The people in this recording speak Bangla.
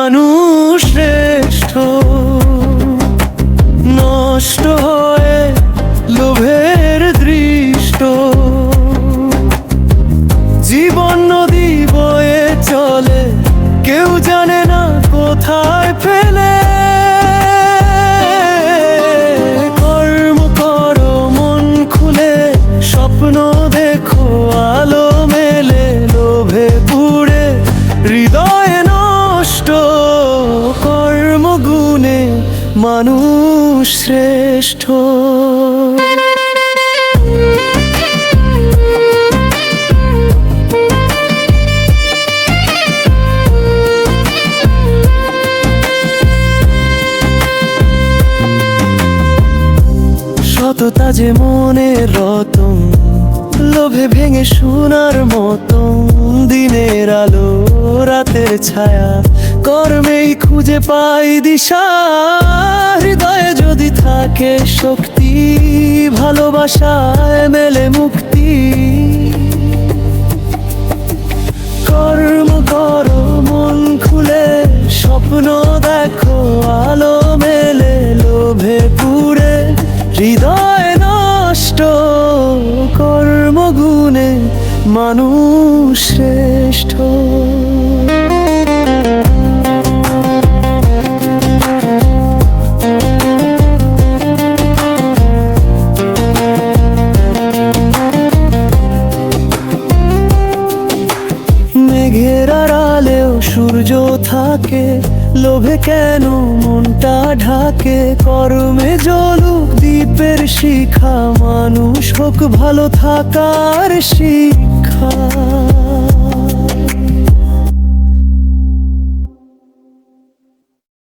মানুষ শ্রেষ্ঠ, নষ্ট হয়ে লোভের দৃষ্ট। জীবন নদী বয়ে চলে, কেউ জানে না কোথায় ফেলে। কর্ম করো মন খুলে, স্বপ্ন দেখো আলো মেলে। লোভে পুড়ে হৃদয় নষ্ট, কর্মগুণে মানুষ শ্রেষ্ঠ। সততা যে মনের রতন, লোভে ভেঙে সোনার মতন। দিনের আলো রাতের ছায়া, কর্মেই খুঁজে পাই দিশা। হৃদয়ে যদি থাকে শক্তি, ভালোবাসায় মেলে মুক্তি। কর্ম করো মন খুলে, স্বপ্ন দেখো আলো মেলে। লোভে পুড়ে হৃদয় নষ্ট, কর্মগুণে মানুষ শ্রেষ্ঠ। মেঘের আড়ালেও সূর্য থাকে, লোভে কেন মনটা ঢাকে। কর্মে জ্বলুক দ্বীপের শিখা, মানুষ হোক ভালো থাকার শিক্ষা।